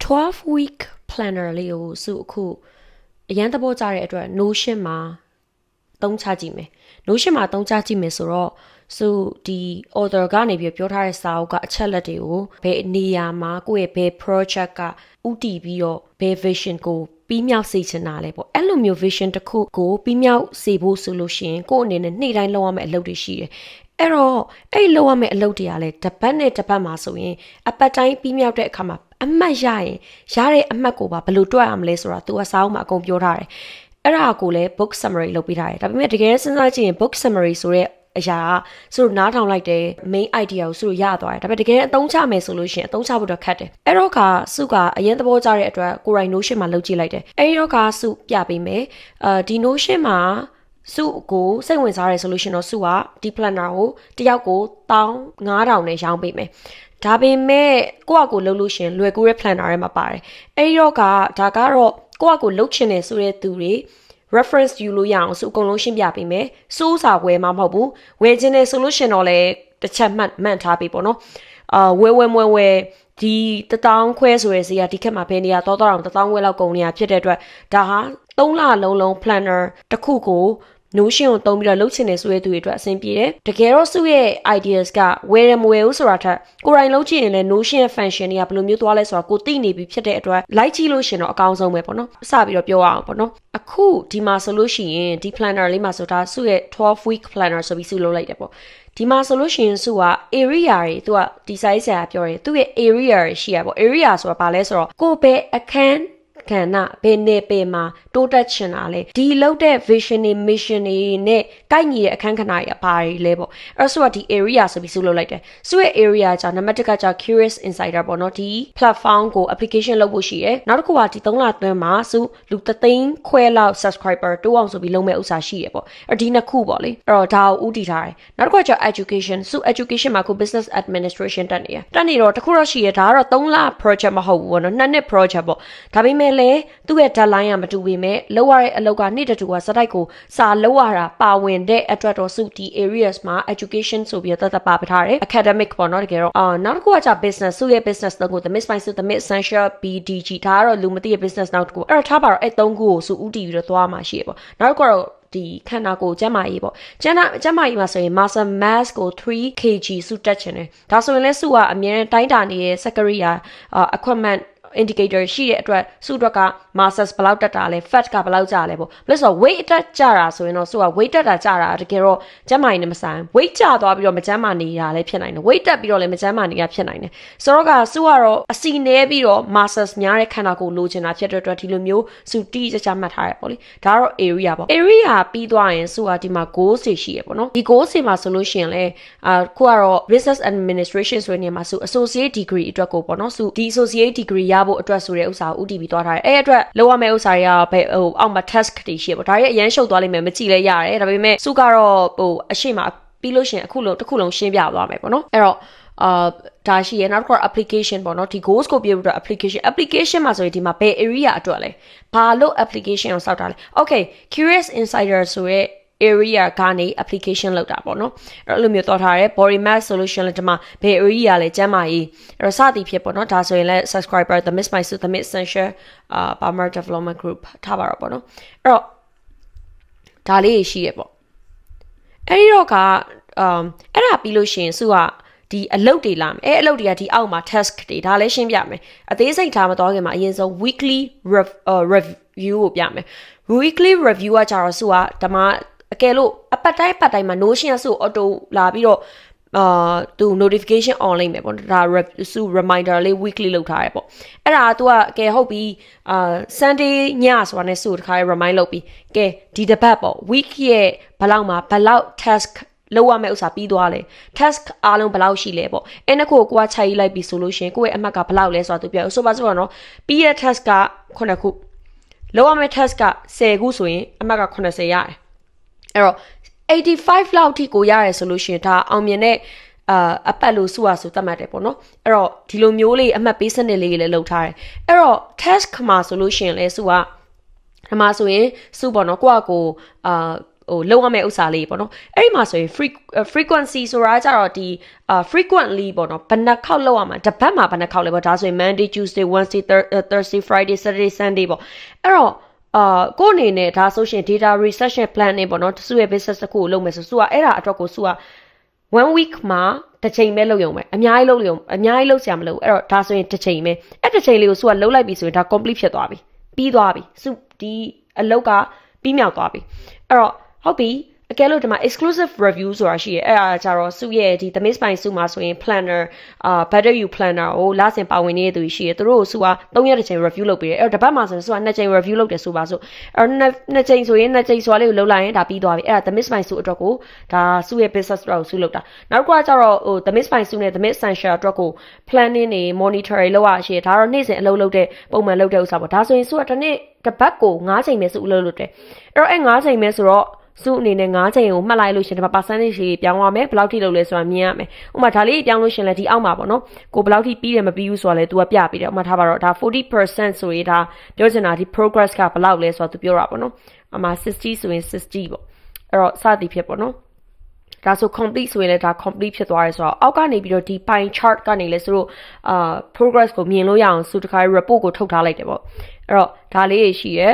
12-week planner လေးကိုစုအခုအရန်သဘောကျတဲ့အတွက် Notion မှာသုံးချကြည့်မယ် Notion မှာသုံးချကြည့်မယ်ဆိုတော့ဒီ author ကနေပြီးပြောထားတဲ့စာအုပ်ကအချက်လက်တွေကိုဘယ်နေရာမှာကိုယ့်ရဲ့ဘယ် project ကဥတည်ပြီးတော့ဘယ် vision ကိုပြီးမြောက်စေချင်တာလဲပေါ့အဲ့လိုမျိုး vision တစ်ခုကိုပြီးမြောက်စေဖို့ဆိုလို့ရှိရင်ကိုယ့်အနေနဲ့နေ့တိုင်းလုပ်ရမယ့်အလုပ်တွေရှိတယ်အဲ့တော့အဲ့လုပ်ရမယ့်အလုပ်တွေကလည်းတစ်ပတ်နဲ့တစ်ပတ်မှာဆိုရင်အပတ်တိုင်းပြီးမြောက်တဲ့အခါမှာအမှတ်ရရင်ရတဲ့အမှတ်ကိုပါဘယ်လိုတွက်ရမလဲဆိုတာသူကစာအုပ်မှာအကုန်ပြောထားတယ်အဲ့ဒါကိုလည်း book summary လုပ်ပေးထားတယ်ဒါပေမဲ့တကယ်စဉ်းစားကြည့်ရင် book summary ဆိုတဲ့အရာကနားထောင်လိုက်တဲ့ main idea ကိုရသွားတယ်ဒါပေမဲ့တကယ်အသုံးချမယ်ဆိုလို့ရှိရင်အသုံးချဖို့တော့ခက်တယ်အဲ့တော့စုကအရင်သဘောကျတဲ့အတွက်ကိုရိုင်း Notion မှာလုပ်ကြည့်လိုက်တယ်အဲ့တော့စုပြပေးမယ်ဒီ Notion မှာစုကိုစိတ်ဝင်စားရဲဆိုလို့ရှိရင်တော့စုကဒီ planner ကိုတယောက်ကို15000နဲ့ရောင်းပေးမယ်ဒါပေမဲ့ကိုယ့်အကိုလုပ်လို့ရှိရင်လွယ်ကူတဲ့ planner ထဲမှာပါတယ်အဲ့တော့ဒါကတော့ကိုယ့်အကိုလုပ်ချင်တယ်ဆိုတဲ့သူတွေreference ယူလို့ရအောင်စုအကုန်လုံးရှင်းပြပေးမယ်စိုးစာဝယ်မှာမဟုတ်ဘူးဝယ်ခြင်းနဲ့ဆိုလို့ရှင်တော့လေတစ်ချက်မှတ်ထားပေးပေါ့နော်ဝယ်ဒီ1000ခွဲဆိုရစီကဒီခက်မှာဘယ်နေရာတော့1000ခွဲလောက်ကုန်နေတာဖြစ်တဲ့အတွက်ဒါဟာ3လလုံး planner တစ်ခုကိုNotion ကိုသုံးပြီးတော့လုပ်ချင်တယ်ဆိုတဲ့သူတွေအတွက်အဆင်ပြေတယ်တကယ်တော့စုရဲ့ ideas ကဝယ်ရမဝယ်ဘူးဆိုတာထက်ကိုယ်တိုင်လုပ်ချင်ရင်လည်း Notion ရဲ့ function တွေကဘယ်လိုမျိုးသွားလဲဆိုတာကိုသိနေပြီဖြစ်တဲ့အတွက်လိုက်ကြည့်လို့ရှင်တော့အကောင်းဆုံးပဲပေါ့နော်စပြီးတော့ပြောရအောင်ပေါ့နော်အခုဒီမှာဆိုလို့ရှိရင်ဒီ planner လေးမှာဆိုတာစုရဲ့12-week planner ဆိုပြီးစုလုပ်လိုက်တယ်ပေါ့ဒီမှာဆိုလို့ရှိရင်စုက area တွေသူကဒီ size ဆရာပြောတယ်သူရဲ့ area တွေရှိရပေါ့ area ဆိုတာဘာလဲဆိုတော့ကိုပဲအခန်းကဏ္ဍဘယ်နေပေမှာတိုးတက်ချင်တာလဲဒီလောက်တဲ့ vision တွေ mission တွေနဲ့ကိုက်ညီတဲ့အခန်းကဏ္ဍတွေဘာတွေလဲပေါ့အဲ့ဆိုတော့ဒီ area ဆိုပြီးစုလုပ်လိုက်တယ်စုရဲ့ area ကြောင့်နံပါတ်1ကကြောင့် curious insider ပေါ့နော်ဒီ platform ကို application လုပ်ဖို့ရှိတယ်နောက်တစ်ခုကဒီ3လအတွင်းမှာစုလူ300,000ခွဲလောက် subscriber တိုးအောင်ဆိုပြီးလုပ်မဲ့ဥစ္စာရှိရပေါ့အဲ့ဒီနှစ်ခုပေါ့လေအဲ့တော့ဒါကိုဥတည်ထားတယ်နောက်တစ်ခုကကြောင့် education စု education မှာခု business administration တက်နေတော့တစ်ခုတော့ရှိရဒါကတော့3လ project မဟုတ်ဘူးပေါ့နော်2နှစ် project ပေါ့ဒါပေမဲ့လေသူ့ရဲ့ deadline ကမတူပေမဲ့လောက်ရတဲ့အလုပ်ကနေ့တူကစတိုက်ကိုစာလောက်ရတာပါဝင်တဲ့အတွက်တော့စုဒီ areas မှာ education ဆိုပြီးတော့ပါထားတယ် academic ပေါ့နော်တကယ်တော့နောက်တစ်ခုကကြာ business စုရဲ့ business တော့ကို the mid spice the mid essential BDG ဒါကတော့လူမသိရဲ့ business နောက်တစ်ခုအဲ့တော့ထားပါတော့အဲ့3ခုကိုစုဥတည်ပြီးတော့သွားမှာရှိရပေါ့နောက်တစ်ခုကတော့ဒီခန္ဓာကိုယ်ကျန်းမာရေးပေါ့ကျန်းမာရေးမှာဆိုရင် muscle mass ကို 3kg စုတက်ချင်တယ်ဒါဆိုရင်လဲစုကအမြဲတမ်းတိုင်းတာနေတဲ့ secretary equipment indicator ရှိတဲ့အတွက်စုအတွက်က masses ဘယ်လောက်တက်တာလဲ fat ကဘယ်လောက်ကျလဲပေါ့လို့ဆိုတော့ weight တက်ကြတာဆိုရင်တော့စုက weight တက်တာကြတာတကယ်တော့ကျန်းမာရေးနဲ့မဆိုင် weight ကျသွားပြီးတော့မကျန်းမာနေတာလည်းဖြစ်နိုင်တယ် weight တက်ပြီးတော့လည်းမကျန်းမာနေတာဖြစ်နိုင်တယ်ဆိုတော့စုကတော့အစီနဲပြီးတော့ masses များတဲ့ခန္ဓာကိုယ်လိုချင်တာဖြစ်တဲ့အတွက်ဒီလိုမျိုးစုတိကျကျမှတ်ထားရပေါ့လေဒါကတော့ area ပေါ့ area ပြီးသွားရင်စုကဒီမှာ goals တွေရှိရပေါ့နော်ဒီ goals တွေမှာဆိုလို့ရှိရင်လည်းခုကတော့ business administration ဆိုတဲ့နေရာမှာစု associate degree အတွက်ကိုပေါ့နော်စုဒီ associate degree ရဖို့အတွက်ဆိုတဲ့ဥစ္စာကိုဥတည်ပြီးသွားထားတယ်အဲ့အတွက်လောက်ရမယ့်ဥစ္စာတွေကအောက်မှာ task တွေရှိရပေါ့ဒါရဲ့အရန်ရှုပ်သွားလိမ့်မယ်မကြည့်လဲရတယ်ဒါပေမဲ့စုကတော့အရှိမပြီးလို့ရှိရင်တစ်ခုလုံးရှင်းပြသွားမယ်ပေါ့နော်အဲ့တော့ဒါရှိရနောက်တစ်ခု application ပေါ့နော်ဒီ goals ကိုပြပြီးတော့ application မှာဆိုရင်ဒီမှာဘယ် area အတွက်လဲဘာလို့ application ကိုစောက်တာလဲ okay curious insider ဆိုရဲarea ကနေ application လောက်တာပေါ့နော်အဲ့လိုမျိုးတော့ထားရဲ body mass solution လည်းဒီမှာဘယ် area လဲကျန်းမာရေးအဲ့တော့စသည်ဖြစ်ပေါ့နော်ဒါဆိုရင်လည်း subscriber the miss my suit the miss essential Palmer development group ထားပါတော့ပေါ့နော်အဲ့တော့ဒါလေးရှိရပေါ့အဲ့ဒီတော့အဲ့ဒါပြီးလို့ရှိရင်စုကဒီအလုပ်တွေလာမယ်အလုပ်တွေကဒီအောက်မှာ task တွေဒါလည်းရှင်းပြမယ်အသေးစိတ်ထားမတော့ခင်မှာအရင်ဆုံး weekly review ကိုပြမယ် weekly review ကကြတော့စုကဓမ္မအကယ်လို့အပတ်တိုင်းမှာ Notion ဆို auto လာပြီးတော့သူ notification on လိုက်မယ်ပေါ့ဒါ reminder လေး weekly လုပ်ထားရပေါ့အဲ့ဒါ तू ကအကယ်ဟုတ်ပြီSunday ညဆိုတာနဲ့စုတခါ remind လုပ်ပြီးကဲဒီတစ်ပတ်ပေါ့ week ရဲ့ဘယ်လောက် task လောက်ရမယ့်ဥစ္စာပြီးသွားလဲ task အားလုံးဘယ်လောက်ရှိလဲပေါ့အဲ့နှစ်ခုကိုခြိုက်လိုက်ပြီဆိုလို့ရှိရင်ကိုယ့်ရဲ့အမှတ်ကဘယ်လောက်လဲဆိုတာသူပြောဆိုပါစို့နော်ပြီးရဲ့ task က9ခုလောက်ရမယ့် task က10ခုဆိုရင်အမှတ်က80ရတယ်အဲ့တော့85လောက်ထိကိုရတယ်ဆိုလို့ရှိရင်ဒါအောင်မြင်တဲ့အပတ်လို့စုရဆိုတတ်မှတ်တယ်ပေါ့နော်အဲ့တော့ဒီလိုမျိုးလေးအမှတ်ပေးစနစ်လေးလည်းလုပ်ထားတယ်အဲ့တော့ task မှာဆိုလို့ရှိရင်လဲစုကဒီမှာဆိုရင်စုပေါ့နော်ကိုယ့်အကို လောရမယ့်ဥစ္စာလေးပေါ့နော်အဲ့ဒီမှာဆိုရင် frequency ဆိုတာကြတော့ဒီfrequently ပေါ့နော်ဘယ်နှခေါက်လောက်ရမှာတစ်ပတ်မှာဘယ်နှခေါက်လဲပေါ့ဒါဆိုရင် Monday Tuesday Wednesday Thursday Friday Saturday Sunday ပေါ့အဲ့တော့ကိုအနေနဲ့ဒါဆိုရှင် data research plan နဲ့ပေါ့နော်သူ့ရဲ့ business တစ်ခုကိုလုပ်မယ်ဆိုသူကအဲ့ဒါအတွက်ကိုသူက1 week မှာတစ်ချိန်ပဲလုပ်ရုံပဲအများကြီးလုပ်စရာမလိုအဲ့တော့ဒါဆိုရင်တစ်ချိန်ပဲအဲ့တစ်ချိန်လေးကိုသူကလုပ်လိုက်ပြီဆိုရင်ဒါ complete ဖြစ်သွားပြီပြီးသွားပြီဒီအလုပ်ကပြီးမြောက်သွားပြီအဲ့တော့ဟုတ်ပြီအကယ်လို့ဒီမှာ exclusive review ဆိုတာရှိရဲအဲ့ဒါကြတော့စုရဲ့ဒီ The Miss ပိုင်စုမှာဆိုရင် planner better you planner ကိုလာစင်ပါဝင်နေတဲ့သူရှိရဲသူတို့ကိုစုက3ရက်တစ်ချိန် review လုပ်ပေးတယ်အဲ့တော့တစ်ပတ်မှာဆိုရင်စုက2ချိန် review လုပ်တယ်ဆိုပါစို့အဲ့2ချိန်ဆိုရင်2ချိန်ဆိုတာလေးကိုလုပ်လိုက်ရင်ဒါပြီးသွားပြီအဲ့ဒါ The Miss ပိုင်စုအတွက်ကိုဒါစုရဲ့ business အတွက်ကိုစုလုပ်တာနောက်ကကြတော့ဟို The Miss ပိုင်စုနဲ့ The Miss Essential အတွက်ကို planning တွေ monitor တွေလုပ်ရရှိရဲဒါတော့နေ့စဉ်အလုပ်လုပ်တဲ့ပုံမှန်လုပ်တဲ့ဥစ္စာပေါ့ဒါဆိုရင်စုကတစ်နေ့တစ်ပတ်ကို9ချိန်ပဲစုအလုပ်လုပ်တယ်အဲ့တော့အဲ့9ချိန်ပဲဆိုတော့စုအနေနဲ့9ချိန်ကိုမှတ်လိုက်လို့ရှင်ဒီမှာ percentage ကြီးပြောင်းရမယ်ဘယ်လောက်ထိလုပ်လဲဆိုတာမြင်ရမယ်ဥပမာဒါလေးပြောင်းလို့ရှင်လဲဒီအောက်မှာပေါ့နော်ကိုဘယ်လောက်ထိပြီးတယ်မပြီးဘူးဆိုတာလဲ तू ကပြပေးတယ်ဥပမာထားပါတော့ဒါ 40% ဆိုရင်ဒါပြောချင်တာဒီ progress ကဘယ်လောက်လဲဆိုတာ तू ပြောတာပေါ့နော်အမှာ60ဆိုရင်60ပေါ့အဲ့တော့စသည်ဖြစ်ပေါ့နော်ဒါဆို complete ဆိုရင်လည်းဒါ complete ဖြစ်သွားရဲဆိုတော့အောက်ကနေပြီးတော့ဒီ pie chart ကနေလဲဆိုတော့progress ကိုမြင်လို့ရအောင်စုတခါ report ကိုထုတ်ထားလိုက်တယ်ပေါ့အဲ့တော့ဒါလေးရရှိရဲ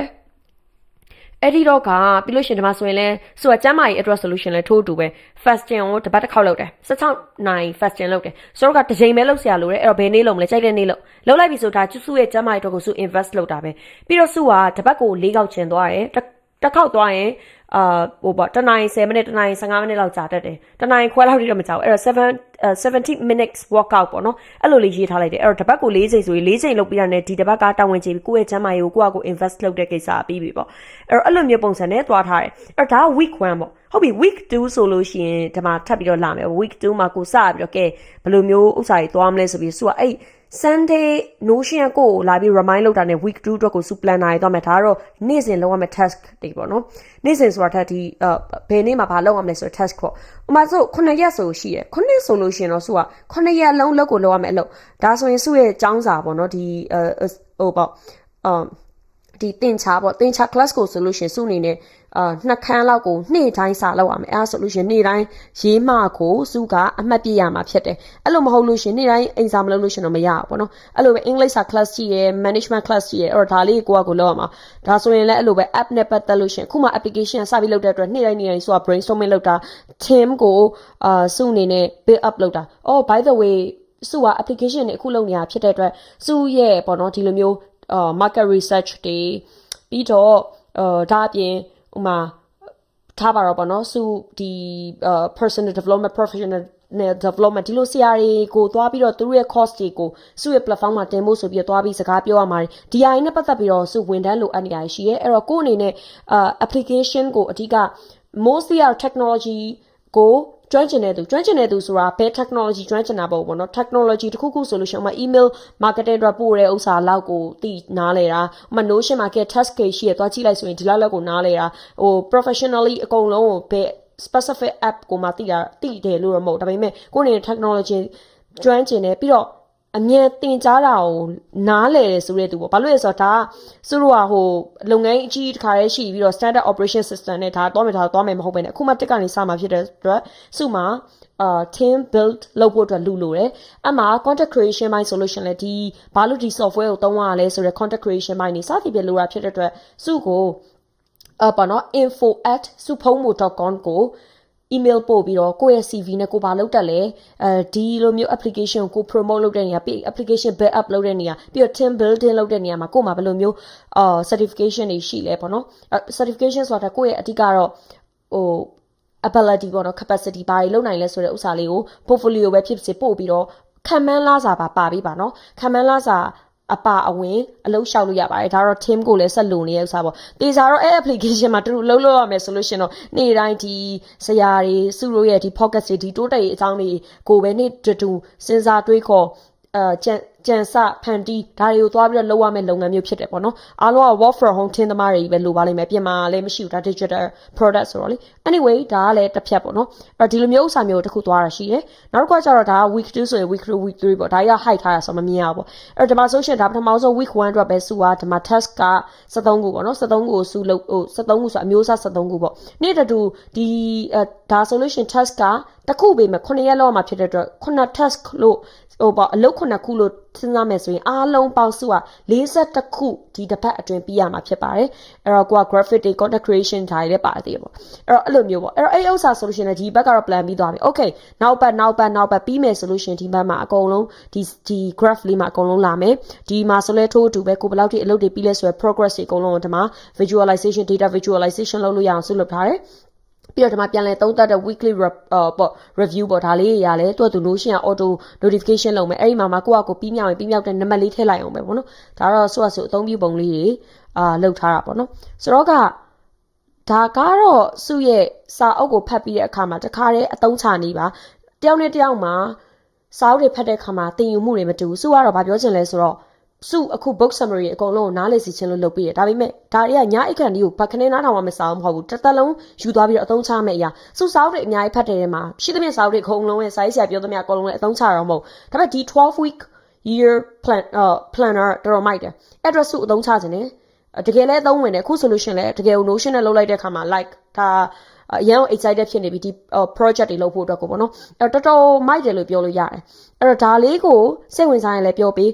အဲ့ဒီတော့ကပြီးလို့ရှင်ဒီမှာဆိုရင်လဲဆိုတော့ကျမ်းမာရေး address solution လဲထိုးတူပဲ fasting ကိုတစ်ပတ်တစ်ခေါက်လုပ်တယ်16နိုင် fasting လုပ်တယ်ဆိုတော့ကတစ်ချိန်ပဲလုပ်စရာလိုတယ်အဲ့တော့ဘယ်နေ့လုပ်မလဲကြိုက်တဲ့နေ့လုပ်လိုက်ပြီဆိုဒါစုရဲ့ကျမ်းမာရေးအတွက်ကိုစု invest လုပ်တာပဲပြီးတော့စုကတစ်ပတ်ကို4ခေါက်ကျင်သွားတယ်တစ်ခေါက်သွားရင်ဟိုပေါ့တနာရီ10မိနစ်တနာရီ15မိနစ်လောက်ကြာတတ်တယ်တနာရီခွဲလောက်ထိတော့မကြာဘူးအဲ့တော့70 minutes workout ပေါ့နော်အဲ့လိုလေးရေးထားလိုက်တယ်အဲ့တော့တစ်ပတ်ကို4ချိန်ဆိုရင်4ချိန်လုပ်ပြီးတာနဲ့ဒီတစ်ပတ်ကတာဝန်ကျေပြီးကိုယ့်ရဲ့ကျန်းမာရေးကိုကိုယ့်အကို invest လုပ်တဲ့ကိစ္စပြီးပြီပေါ့အဲ့လိုမျိုးပုံစံနဲ့သွားထားတယ်အဲ့တော့ဒါက week 1ပေါ့ဟုတ်ပြီ week 2ဆိုလို့ရှိရင်ဒီမှာထပ်ပြီးတော့လာမယ် week 2မှာကိုစပြီးတော့ကဲဘယ်လိုမျိုးဥစ္စာတွေသွားမလဲဆိုပြီးဆိုတော့အဲ့ Sunday notion ကိုလာပြီး remind လုပ်တာနဲ့ week 2အတွက်ကိုစု planner ရေးသွားမယ်ဒါကတော့နေ့စဉ်လုပ်ရမယ့် task တွေပေါ့နော်နေ့စဉ်ဆိုတာထက်ဒီဘယ်နေ့မှာဘာလုပ်ရမလဲဆိုတော့ task ပေါ့ဥပမာဆို9ရက်ဆိုရှိရယ်9ဆိုလို့ရှိရင်တော့စုက9ရက်လုံးလုပ်ကိုလုပ်ရမယ်အလုပ်ဒါဆိုရင်စုရဲ့ចောင်းစာပေါ့နော်ဒီဟိုပေါ့ဒီတင်ချာပေါ့တင်ချာ class ကိုဆိုလို့ရှိရင်စုအနေနဲ့နှစ်ခန်းလောက်ကိုနေ့တိုင်းစာလောက်ရမယ်အဲ့ဒါဆိုလို့ရှိရင်နေ့တိုင်းရေးမှကိုစုကအမှတ်ပြရမှာဖြစ်တယ်အဲ့လိုမဟုတ်လို့ရှိရင်နေ့တိုင်းအိမ်စာမလုပ်လို့ရှိရင်တော့မရဘူးပေါ့နော်အဲ့လိုပဲ English စာ class ရှိရယ် management class ရှိရယ်အဲ့တော့ဒါလေးကိုကိုလောက်ရမှာဒါဆိုရင်လည်းအဲ့လိုပဲ app နဲ့ပတ်သက်လို့ရှိရင်အခုမှ application စပြီးလုပ်တဲ့အတွက်နေ့တိုင်းစုက brainstorming လုပ်တာ team ကိုစုအနေနဲ့ build up လုပ်တာ oh by the way စုက application တွေအခုလုပ်နေတာဖြစ်တဲ့အတွက်စုရဲ့ပေါ့နော်ဒီလိုမျိုးmarket research တွေပြီးတော့ဒါအပြင်ဥမာထားပါတော့ပေါ့နော်စုဒီ personal development professional development ဒီလိုဆရာတွေကိုသွားပြီးတော့သူတို့ရဲ့ course တွေကိုစုရဲ့ platform မှာတင်ဖို့ဆိုပြီးတော့သွားပြီးစကားပြောရမှာဒီအရင်နဲ့ပတ်သက်ပြီးတော့စုဝန်ထမ်းလိုအပ်နေရရှိရဲအဲ့တော့ကိုယ့်အနေနဲ့ application ကိုအဓိက mostly technology ကိုကျွမ်းကျင်တဲ့သူဆိုတာဘယ် technology ကျွမ်းကျင်တာပေါ့နော် technology တခုခုဆိုလို့ရှိရင်ဥမာ email marketing အတွက်ပို့တဲ့ဥစ္စာလောက်ကိုသိနားလဲတာဥမာ Notion မှာက task case ရှိရသွားကြည့်လိုက်ဆိုရင်ဒီလောက်ကိုနားလဲတာဟို professionally အကုန်လုံးကိုဘယ် specific app ကိုမှသိတယ်လို့တော့မဟုတ်ဒါပေမဲ့ကိုယ့်အနေနဲ့ technology ကျွမ်းကျင်တယ်ပြီးတော့အမြဲတင်ကြားတာကိုနားလဲတယ်ဆိုတဲ့သူပေါ့ဘာလို့လဲဆိုတော့ဒါကသူတို့ကဟိုလုပ်ငန်းအကြီးတစ်ခါတည်းရှိပြီးတော့ standard operation system နဲ့ဒါသွားမယ်မဟုတ်ဘဲနဲ့အခုမှတက်ကနေစမှာဖြစ်တဲ့အတွက်စုမှာteam build လုပ်ဖို့အတွက်လိုတယ်အမှ content creation ပိုင်းဆိုလို့ရှင်လေဒီဘာလို့ဒီ software ကိုသုံးရလဲဆိုတော့ content creation ပိုင်းနေစသည်ပြလိုတာဖြစ်တဲ့အတွက်စုကိုပေါ့နော် info@suphomo.com ကို email ပို့ပြီးတော့ကိုယ့်ရဲ့ CV နဲ့ကိုဘာလုပ်တတ်လဲဒီလိုမျိုး application ကို promote လုပ်တဲ့နေရာပြီး application build up လုပ်တဲ့နေရာပြီးတော့ team building လုပ်တဲ့နေရာမှာကိုယ်မှာဘယ်လိုမျိုးcertification တွေရှိလဲပေါ့နော် certification ဆိုတာကိုယ့်ရဲ့အဓိကတော့ဟို ability ပေါ့နော် capacity ဘာတွေလုပ်နိုင်လဲဆိုတဲ့ဥစ္စာလေးကို portfolio ပဲဖြစ်စေပို့ပြီးတော့ခံမှန်းလာစာပါပြီးပါနော်ခံမှန်းလာစာအပါအဝင်အလုပ်လျှောက်လို့ရပါတယ်ဒါတော့ team ကိုလည်းဆက်လုံနေတဲ့ဥစ္စာပေါ့တေချာတော့အဲ့ application မှာတူလုံးလို့ရမယ်ဆိုလို့ရှင်တော့နေ့တိုင်းဒီဆရာတွေစုလို့ရဲ့ဒီ podcast တွေဒီတိုးတက်ရေးအကြောင်းတွေကိုပဲနေ့တူစဉ်းစားတွေးခေါ် ကြံစဖန်တီးဒါတွေကိုသွားပြီးတော့လုပ်ရမယ့်လုပ်ငန်းမျိုးဖြစ်တယ်ပေါ့နော်အားလုံးက work from home ထင်းသမားတွေပဲလိုပါလိမ့်မယ်ပြင်မာလည်းမရှိဘူးဒါ digital product ဆိုတော့လေ anyway ဒါကလည်းတစ်ဖြတ်ပေါ့နော်အဲ့ဒီလိုမျိုးဥစ္စာမျိုးတစ်ခုသွားတာရှိတယ်နောက်တစ်ခုကကျတော့ဒါက week 2ဆိုရင် week 2 week 3ပေါ့ဒါကြီးက hide ထားတာဆိုမမြင်ရဘူးပေါ့အဲ့တော့ဒီမှာဆိုရှင်ဒါပထမဆုံး week 1အတွက်ပဲစုပါဒီမှာ task က73ခုပေါ့နော်73ခုကိုစုလို့73ခုဆိုအမျိုးအစား73ခုပေါ့နေ့တူဒီဒါဆိုလို့ရှင် task ကတစ်ခုပေးမယ်9ရက်လောက်မှာဖြစ်တဲ့အတွက်9 task လို့ပေါ့အလုပ်9ခုလို့စဉ်းစားမယ်ဆိုရင်အားလုံးပေါင်းစုက42ခုဒီတစ်ပတ်အတွင်းပြီးရမှာဖြစ်ပါတယ်အဲ့တော့ကိုက graphic တွေ content creation ဒါတွေလည်းပါသေးတယ်ပေါ့အဲ့တော့အဲ့လိုမျိုးပေါ့အဲ့တော့အဲ့ဥစ္စာဆိုလို့ရှိရင်ဒီဘက်ကတော့ plan ပြီးသွားပြီ okay နောက်ပတ်ပြီးမယ်ဆိုလို့ရှိရင်ဒီဘက်မှာအကုန်လုံးဒီ graph လေးမှာအကုန်လုံးလာမယ်ဒီမှာဆိုလဲထိုးအတူပဲကိုဘယ်လောက်ထိအလုပ်တွေပြီးလဲဆိုရယ် progress တွေအကုန်လုံးဒီမှာ visualization data visualization လုပ်လို့ရအောင်ဆုလုပ်ထားတယ်ပြီးတော့ဒီမှာပြန်လဲသုံးသပ်တဲ့ weekly review ပေါ့ဒါလေးရလဲသူ့အတူ Notion က auto notification လုပ်မယ်အဲ့ဒီမှာကိုယ့်အကိုပြီးမြောက်တဲ့နံပါတ်လေးထည့်လိုက်အောင်ပဲပေါ့နော်ဒါတော့ဆိုအသုံးပြုပုံလေးတွေလုပ်ထားတာပေါ့နော်ဆိုတော့ကဒါကတော့စုရဲ့စာအုပ်ကိုဖတ်ပြီးတဲ့အခါမှာတခါတည်းအသုံးချနေပါတယောက်နဲ့တယောက်မှာစာအုပ်တွေဖတ်တဲ့အခါမှာသင်ယူမှုတွေမတူဘူးစုကတော့ဗာပြောချင်လဲဆိုတော့စုအခု book summary အကုန်လုံးကိုနားလည်စီခြင်းလို့လုပ်ပေးတယ်ဒါပေမဲ့ဒါတွေကညအိတ်ခံဒီကိုဘာခနဲ့နားထောင်မှမစားဘူးမဟုတ်ဘူးတစ်သက်လုံးယူသွားပြီးတော့အသုံးချမယ့်အရာစုစာအုပ်တွေအများကြီးဖတ်တဲ့ထဲမှာရှိသမျှစာအုပ်တွေအကုန်လုံးရဲ့စာရေးဆရာပြောသမျှအကုန်လုံးရဲ့အသုံးချရအောင်မဟုတ်ဒါပေမဲ့ဒီ12 week year planner တော်တော်မိုက်တယ် address စုအသုံးချခြင်းနဲ့တကယ်လဲအသုံးဝင်တယ်အခုဆိုလို့ရှင်လဲတကယ်ကို Notion နဲ့လုပ်လိုက်တဲ့အခါမှာ like ဒါအရင် excited ဖြစ်နေပြီဒီ project တွေလုပ်ဖို့အတွက်ကိုပေါ့နော်အဲ့တော့တော်မိုက်တယ်လို့ပြောလို့ရတယ်အဲ့တော့ဒါလေးကိုစိတ်ဝင်စားရင်လည်းပြောပေး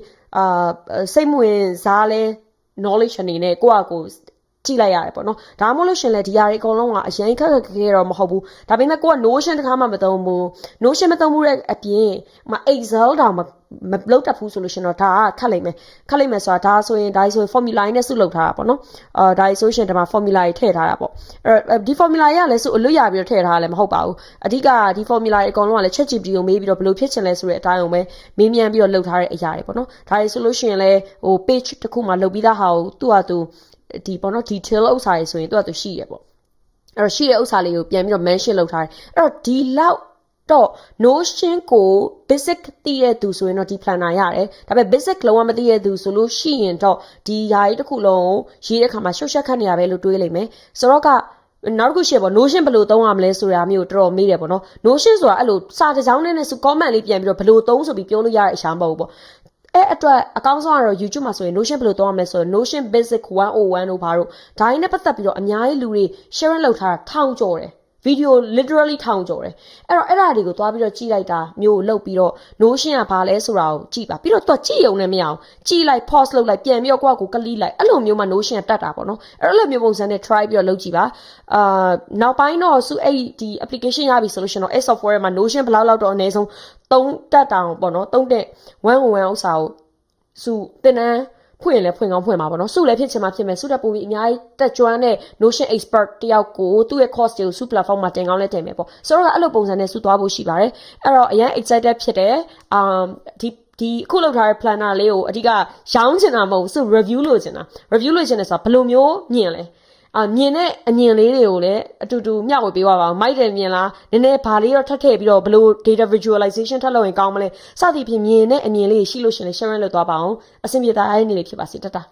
စိတ်ဝင်စားလဲ knowledge အနေနဲ့ကိုယ့်အကိုကြည့်လိုက်ရတယ်ပေါ့နော်ဒါမှမဟုတ်လို့ရှင်လဲဒီຢာတွေအကုန်လုံးကအရင်ခက်တော့မဟုတ်ဘူးဒါပေမဲ့ကိုက Notion တခါမှမသုံးဘူး Notion မသုံးဘူးတဲ့အပြင်Excel တောင်မလုပ်တတ်ဘူးဆိုလို့ရှင်တော့ဒါကခက်လိမ့်မယ်ဆိုတာဒါဆိုရင် formula နဲ့စုလုပ်ထားတာပေါ့နော်ဒါဆိုရှင်ဒီမှာ formula တွေထည့်ထားတာပေါ့ဒီ formula ရလဲစုအလွတ်ရပြီးတော့ထည့်ထားတာလည်းမဟုတ်ပါဘူးအဓိကဒီ formula တွေအကုန်လုံးကလည်း ChatGPT ကိုမေးပြီးတော့ဘယ်လိုဖြစ်ချင်လဲဆိုတဲ့အတိုင်းကိုပဲမေးမြန်းပြီးတော့လုပ်ထားတဲ့အရာတွေပေါ့နော်ဒါတွေဆိုလို့ရှင်လဲpage တစ်ခုမှာလုပ်ပြီးသားဟာကိုသူ့ဟာသူဒီပေါ့နော် detail ဥစ္စာတွေဆိုရင်သူ့ဟာသူရှိရပေါ့အဲ့တော့ရှိတဲ့ဥစ္စာလေးကိုပြန်ပြီးတော့ mention လုပ်ထားတယ်အဲ့တော့ဒီလောက်တော့ Notion ကို basic သိရသူဆိုရင်တော့ဒီ planner ရတယ်ဒါပေမဲ့ basic လုံးဝမသိရသူဆိုလို့ရှိရင်တော့ဒီຢာကြီးတစ်ခုလုံးရေးတဲ့အခါမှာရှုပ်ရှက်ခတ်နေရပဲလို့တွေးလိမ့်မယ်ဆိုတော့ကနောက်တစ်ခုရှိရပေါ့ Notion ဘယ်လိုသုံးရမလဲဆိုတာမျိုးတော်တော်မေးတယ်ပေါ့နော် Notion ဆိုတာအဲ့လိုစာတစ်ကြောင်းနဲ့စု comment လေးပြန်ပြီးတော့ဘယ်လိုသုံးဆိုပြီးပြောလို့ရတဲ့အရာမဟုတ်ဘူးပေါ့အဲ့အတွက်အကောင်းဆုံးကတော့ YouTube မှာဆိုရင် Notion ဘယ်လိုသုံးရမလဲဆိုတော့ Notion Basic 101လို့ပါတော့ဒါရင်းနဲ့ပတ်သက်ပြီးတော့အများကြီးလူတွေ share လုပ်ထားတာထောင်ကျော်တယ်video literally ထောင်ကျော်တယ်အဲ့တော့အဲ့ဒါတွေကိုသွားပြီးတော့ကြည့်လိုက်တာမျိုးလုပ်ပြီးတော့ Notion ကဘာလဲဆိုတာကိုကြည့်ပါပြီးတော့သူကကြည့်ရုံနဲ့မရအောင်ကြည့်လိုက် pause လုပ်လိုက်ပြန်ပြီးတော့ကိုယ့်အကိုကလီးလိုက်အဲ့လိုမျိုးမှ Notion ကတတ်တာပေါ့နော်အဲ့လိုမျိုးပုံစံနဲ့ try ပြီးတော့လုပ်ကြည့်ပါနောက်ပိုင်းတော့စုအဲ့ဒီ application ရပြီဆိုလို့ရှင်တော့အဲ့ software မှာ Notion ဘယ်လောက်တော့အနည်းဆုံး3တက်တောင်ပေါ့နော်3တက်101ဥစ္စာကိုစုတင်နန်းဖွင့်ရင်လည်းဖွင့်ကောင်းဖွင့်မှာပေါ့နော်စုလည်းဖြစ်ချင်မှဖြစ်မယ်စုတက်ပို့ပြီးအများကြီးတက်ကျွမ်းတဲ့ Notion expert တယောက်ကိုသူ့ရဲ့ course တွေကိုစု platform မှာတင်ကောင်းလဲတင်မယ်ပေါ့ဆိုတော့အဲ့လိုပုံစံနဲ့စုသွားဖို့ရှိပါတယ်အဲ့တော့အရင် excited ဖြစ်တယ်ဒီအခုလောက်ထားတဲ့ planner လေးကိုအဓိကရောင်းချင်တာမဟုတ်ဘူးစု review လုပ်ချင်တယ်ဆိုတာဘယ်လိုမျိုးမြင်လဲမြင်တဲ့အမြင်လေးတွေကိုလည်းအတူတူမျှဝေပေးပါအောင်မိုက်တယ်မြင်လားနည်းနည်းဘာလေးတော့ထပ်ထည့်ပြီးတော့ဘယ်လို data visualization ထပ်လုပ်ရင်ကောင်းမလဲစသည်ဖြင့်မြင်တဲ့အမြင်လေးရှိလို့ရှင်လေ share လုပ်သွားပါအောင်အဆင်ပြေတာအားရနေလေးဖြစ်ပါစေတတ်တာ